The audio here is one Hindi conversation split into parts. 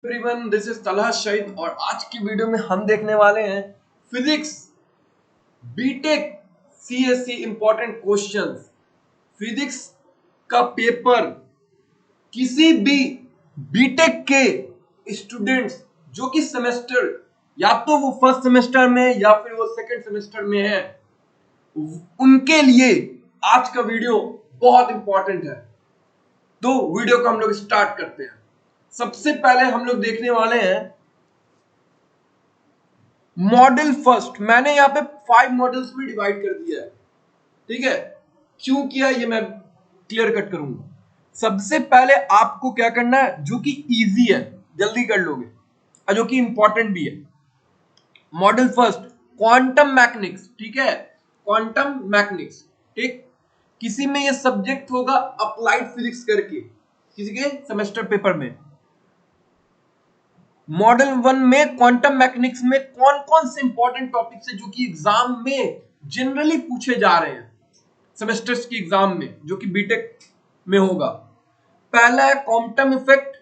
एवरीवन, दिस इज तलहा शहीद और आज की वीडियो में हम देखने वाले हैं physics BTech CSC important questions. Physics का पेपर किसी भी बीटेक के स्टूडेंट्स जो कि सेमेस्टर या तो वो फर्स्ट सेमेस्टर में या फिर वो सेकंड सेमेस्टर में है, उनके लिए आज का वीडियो बहुत इंपॉर्टेंट है। तो वीडियो को हम लोग स्टार्ट करते हैं। सबसे पहले हम लोग देखने वाले हैं मॉडल फर्स्ट। मैंने यहाँ पे 5 मॉडल्स में डिवाइड कर दिया है, ठीक है। क्यों किया ये मैं क्लियर कट करूंगा। सबसे पहले आपको क्या करना है जो कि इजी है, जल्दी कर लोगे और जो कि इंपॉर्टेंट भी है। मॉडल फर्स्ट, क्वांटम मैकेनिक्स, ठीक है। क्वांटम मैकेनिक्स, ठीक। किसी में ये सब्जेक्ट होगा अप्लाइड फिजिक्स करके, किसी के सेमेस्टर पेपर में। मॉडल 1 में क्वांटम मैकेनिक्स में कौन कौन से इंपॉर्टेंट टॉपिक्स है जो कि एग्जाम में जनरली पूछे जा रहे हैं सेमेस्टर्स की एग्जाम में, जो कि बीटेक में होगा। पहला है क्वांटम इफेक्ट।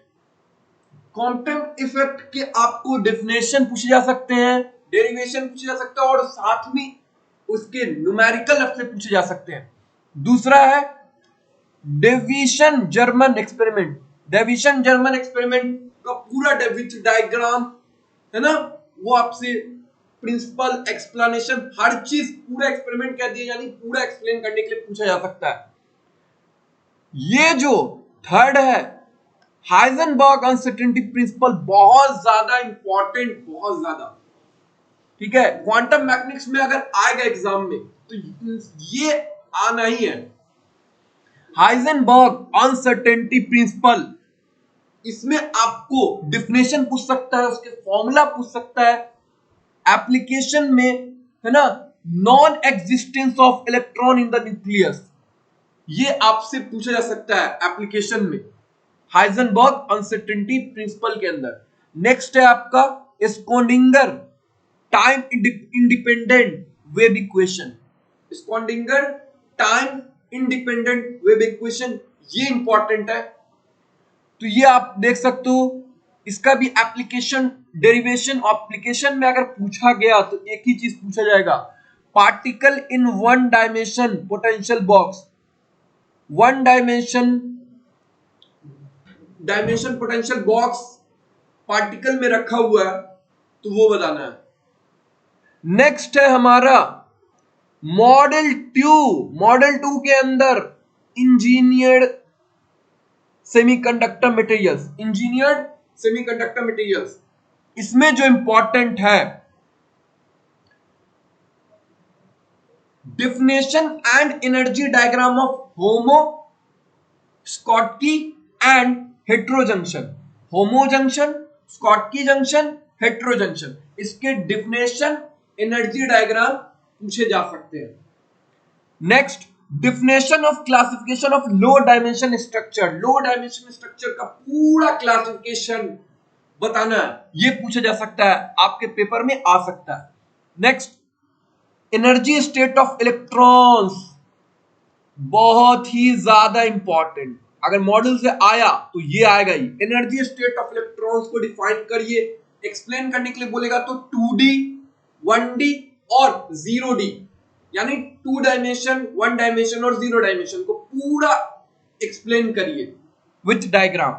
क्वांटम इफेक्ट के आपको डेफिनेशन पूछे जा सकते हैं, डेरिवेशन पूछे जा सकता है और साथ में उसके न्यूमेरिकल से पूछे जा सकते हैं। दूसरा है deviation German experiment. Deviation German experiment का पूरा डेविएशन डायग्राम है ना, वो आपसे प्रिंसिपल एक्सप्लेनेशन हर चीज पूरा एक्सपेरिमेंट कह दिया, यानी पूरा एक्सप्लेन करने के लिए पूछा जा सकता है। ये जो थर्ड है हाइजेनबर्ग अनसर्टेनिटी प्रिंसिपल, बहुत ज्यादा इंपॉर्टेंट, बहुत ज्यादा, ठीक है। क्वांटम मैकेनिक्स में अगर आएगा एग्जाम में तो ये आना ही है। हाइजेनबर्ग अनसर्टेनिटी प्रिंसिपल, इसमें आपको डिफिनेशन पूछ सकता है, उसके फॉर्मूला पूछ सकता है। एप्लीकेशन में है ना, non existence of electron in the nucleus, ये आपसे पूछा जा सकता है एप्लीकेशन में हाइजेनबर्ग अनसर्टेनिटी प्रिंसिपल के अंदर। नेक्स्ट है आपका Schrödinger time independent wave equation. Schrödinger time independent wave equation, ये इंपॉर्टेंट है। तो ये आप देख सकते हो, इसका भी एप्लीकेशन डेरिवेशन एप्लीकेशन में अगर पूछा गया तो एक ही चीज पूछा जाएगा, particle in one dimension potential box. One dimension potential box particle में रखा हुआ है, तो वो बताना है। नेक्स्ट है हमारा मॉडल 2। मॉडल 2 के अंदर engineered semiconductor materials, engineered semiconductor materials, इसमें जो इंपॉर्टेंट है definition and energy diagram of homo Schottky and hetero junction. Homo junction, Schottky junction, hetero junction, इसके डिफिनेशन एनर्जी डायग्राम पूछे जा सकते हैं। Next, definition of classification of low dimension structure. Low dimension structure का पूरा क्लासिफिकेशन बताना है, ये पूछा जा सकता है, आपके पेपर में आ सकता है। Next, energy state of electrons, बहुत ही ज्यादा इंपॉर्टेंट। अगर मॉडल से आया तो ये आएगा ही। एनर्जी स्टेट ऑफ इलेक्ट्रॉन्स को डिफाइन करिए। एक्सप्लेन करने के लिए बोलेगा तो 2D, 1D और 0D, यानी 2 डायमेंशन, 1 डायमेंशन और 0 डायमेंशन को पूरा एक्सप्लेन करिए विथ डायग्राम।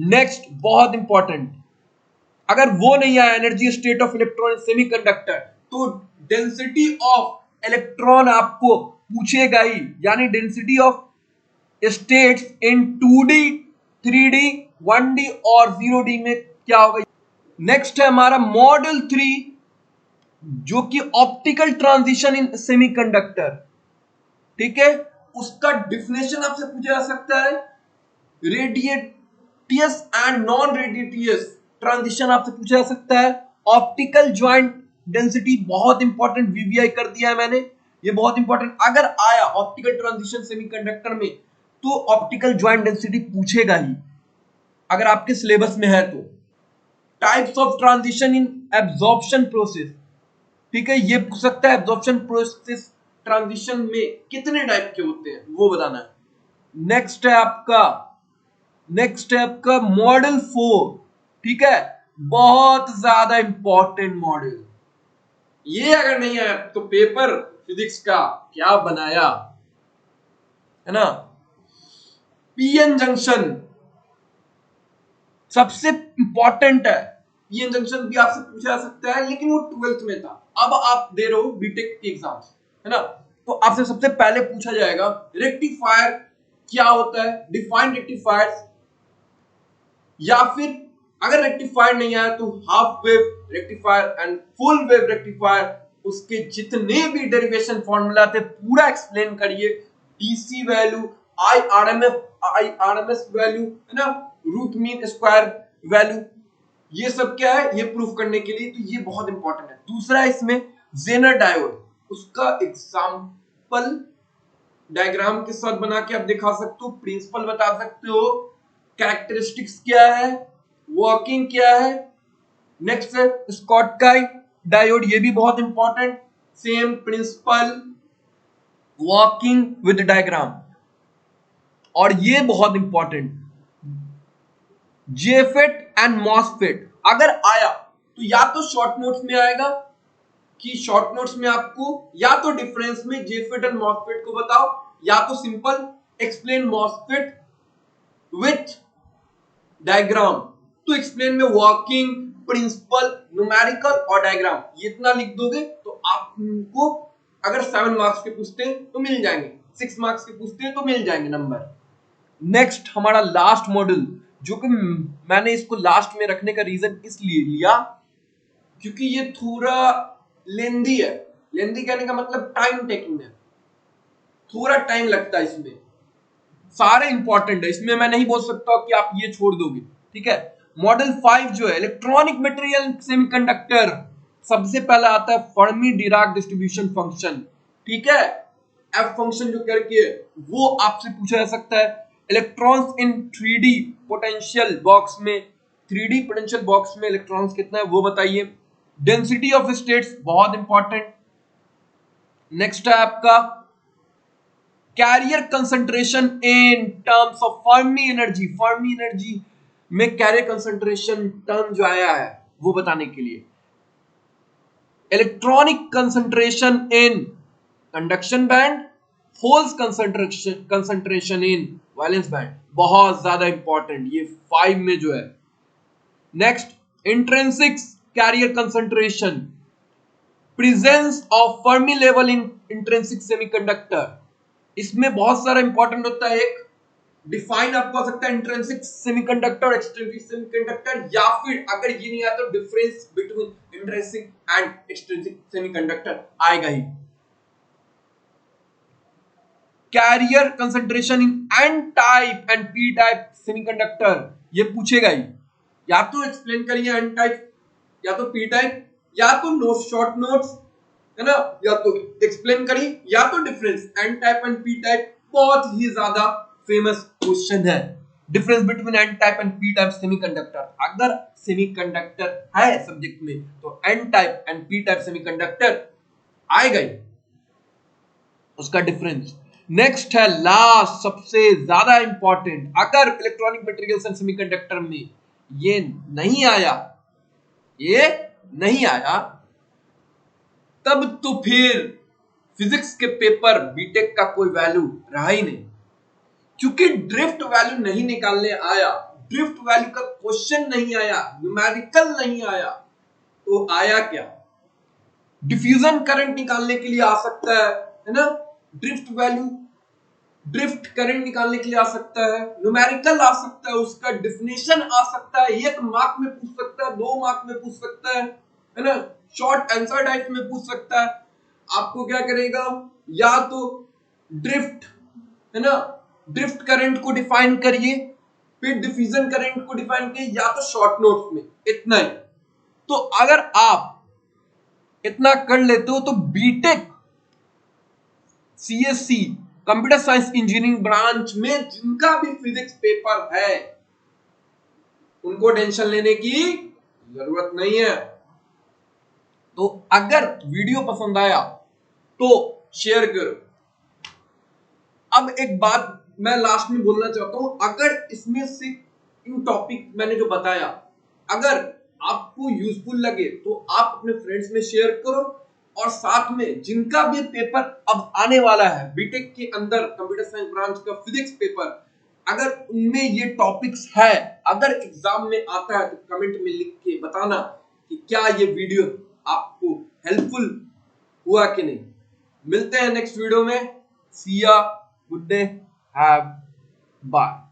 नेक्स्ट, बहुत इंपॉर्टेंट, अगर वो नहीं आया energy state of electron semiconductor, तो डेंसिटी ऑफ इलेक्ट्रॉन आपको पूछेगा ही, यानी density of states in 2D, 3D, 1D और 0D में क्या होगा। नेक्स्ट है हमारा मॉडल 3, जो कि ऑप्टिकल ट्रांजिशन इन सेमीकंडक्टर, ठीक है। उसका डिफिनेशन आपसे पूछा जा सकता है। रेडिएटियस एंड नॉन रेडिएटियस ट्रांजिशन आपसे पूछा जा सकता है। ऑप्टिकल ज्वाइंट डेंसिटी, बहुत इंपॉर्टेंट, वीवीआई कर दिया है मैंने, ये बहुत इंपॉर्टेंट। अगर आया ऑप्टिकल ट्रांजिशन सेमीकंडक्टर में तो ऑप्टिकल ज्वाइंट डेंसिटी पूछेगा ही, अगर आपके सिलेबस में है तो। Types of transition in absorption process, ठीक है, ये पूछ सकता है एब्जॉर्प्शन प्रोसेस ट्रांजिशन में कितने टाइप के होते हैं, वो बताना है। नेक्स्ट है आपका मॉडल 4, ठीक है, बहुत ज्यादा इंपॉर्टेंट मॉड्यूल। ये अगर नहीं आया तो पेपर फिजिक्स का क्या बनाया, है ना। पीएन जंक्शन सबसे इंपॉर्टेंट है। पीएन जंक्शन भी आपसे पूछा जा सकता है, लेकिन वो 12th में था। अब आप दे रहे हो बीटेक के एग्जाम्स, है ना, तो आपसे सबसे पहले पूछा जाएगा रेक्टिफायर क्या होता है, डिफाइन रेक्टिफायर्स, या फिर अगर रेक्टिफायर नहीं आया तो half wave rectifier and full wave rectifier, उसके जितने भी डेरिवेशन फॉर्मूला थे पूरा एक्सप्लेन करिए। डीसी वैल्यू, आईआरएमएस वैल्यू, है ना, रूट मीन स्क्वायर वैल्यू, ये सब क्या है, ये प्रूफ करने के लिए, तो ये बहुत इंपॉर्टेंट है। दूसरा इसमें जेनर डायोड, उसका एग्जांपल डायग्राम के साथ बना के आप दिखा सकते हो, प्रिंसिपल बता सकते हो, कैरेक्टरिस्टिक्स क्या है, वर्किंग क्या है। नेक्स्ट है स्कॉटकी डायोड, ये भी बहुत important, same principle, working with diagram. और ये बहुत इंपॉर्टेंट, जेफेट एंड मॉसफेट अगर आया तो या तो शॉर्ट नोट्स में आएगा कि शॉर्ट नोट्स में आपको या तो डिफरेंस में जेफेट एंड मॉसफेट को बताओ, या तो simple explain MOSFET with diagram. तो एक्सप्लेन में वर्किंग, प्रिंसिपल, न्यूमेरिकल और डायग्राम, ये इतना लिख दोगे तो आपको अगर 7 मार्क्स के पूछते हैं तो मिल जाएंगे, 6 मार्क्स के पूछते हैं तो मिल जाएंगे नंबर। नेक्स्ट हमारा लास्ट मॉड्यूल, जो कि मैंने इसको लास्ट में रखने का रीजन इसलिए लिया क्योंकि ये थोड़ा लेंदी है। लेंदी कहने का मतलब टाइम टेकिंग है, थोड़ा टाइम लगता है इसमें, सारे इंपॉर्टेंट है, इसमें मैं नहीं बोल सकता कि आप ये छोड़ दोगे, ठीक है। मॉडल 5 जो है इलेक्ट्रॉनिक मटेरियल सेमीकंडक्टर, सबसे पहला आता है फर्मी डिराक डिस्ट्रीब्यूशन फंक्शन, ठीक है, एफ फंक्शन जो करके वो आपसे पूछा जा सकता है। Electrons in 3D potential box में, 3D पोटेंशियल बॉक्स में इलेक्ट्रॉन्स कितना है वो बताइए। डेंसिटी ऑफ स्टेट्स बहुत इंपॉर्टेंट। नेक्स्ट है आपका carrier concentration in terms of Fermi energy, Fermi energy में कैरियर कंसंट्रेशन टर्म जो आया है वो बताने के लिए। Electronic concentration in conduction band, holes concentration in valence band, बहुत ज्यादा इंपॉर्टेंट ये 5 में जो है। Next intrinsic carrier concentration, presence of Fermi level in intrinsic semiconductor, इसमें बहुत सारा इंपॉर्टेंट होता है। एक डिफाइन आपको आ सकता है इंट्रिंसिक सेमीकंडक्टर, एक्सट्रिंसिक सेमीकंडक्टर, या फिर अगर ये नहीं आता तो difference between intrinsic and extrinsic semiconductor आएगा ही। Carrier concentration in N type and P type semiconductor, ये पूछेगा ही, या तो एक्सप्लेन करिए एन टाइप या तो पी टाइप, या तो नोट शॉर्ट नोट्स, है ना, या तो एक्सप्लेन करिए, या तो difference N type and P type, बहुत ही ज्यादा फेमस क्वेश्चन है। Difference between N type and P type semiconductor, अगर सेमीकंडक्टर है सब्जेक्ट में तो N type and P type semiconductor आएगा ही, उसका डिफरेंस। नेक्स्ट है लास्ट सबसे ज्यादा इंपॉर्टेंट, अगर इलेक्ट्रॉनिक मटेरियल्स एंड सेमीकंडक्टर में ये नहीं आया, ये नहीं आया, तब तो फिर फिजिक्स के पेपर बीटेक का कोई वैल्यू रहा ही नहीं, क्योंकि ड्रिफ्ट वैल्यू नहीं निकालने आया, ड्रिफ्ट वैल्यू का क्वेश्चन नहीं आया, न्यूमेरिकल नहीं आया, तो आया क्या, डिफ्यूजन करंट निकालने के लिए आ सकता है ना, ड्रिफ्ट वैल्यू, ड्रिफ्ट करंट निकालने के लिए आ सकता है, न्यूमेरिकल आ सकता है, उसका डेफिनेशन आ सकता है, 1 मार्क में पूछ सकता है, 2 मार्क में पूछ सकता है ना, शॉर्ट आंसर टाइप में पूछ सकता है। आपको क्या करेगा, या तो ड्रिफ्ट, है ना, ड्रिफ्ट करंट को डिफाइन करिए, फिर डिफ्यूजन करंट को डिफाइन करिए, या तो शॉर्ट नोट्स में, इतना ही। तो अगर आप इतना कर लेते हो तो BTech CSC computer science engineering branch में जिनका भी फिजिक्स पेपर है उनको टेंशन लेने की जरूरत नहीं है। तो अगर वीडियो पसंद आया तो शेयर करो। अब एक बात मैं लास्ट में बोलना चाहता हूं, अगर इसमें से इन टॉपिक मैंने जो बताया अगर आपको यूजफुल लगे तो आप अपने फ्रेंड्स में शेयर करो, और साथ में जिनका भी पेपर अब आने वाला है बीटेक के अंदर कंप्यूटर साइंस ब्रांच का फिजिक्स पेपर, अगर उनमें ये टॉपिक्स है, अगर एग्जाम में आता है, तो कमेंट में लिख के बताना कि क्या ये वीडियो आपको हेल्पफुल हुआ कि नहीं। मिलते हैं नेक्स्ट वीडियो में। सी या, गुड डे, हैव बाय।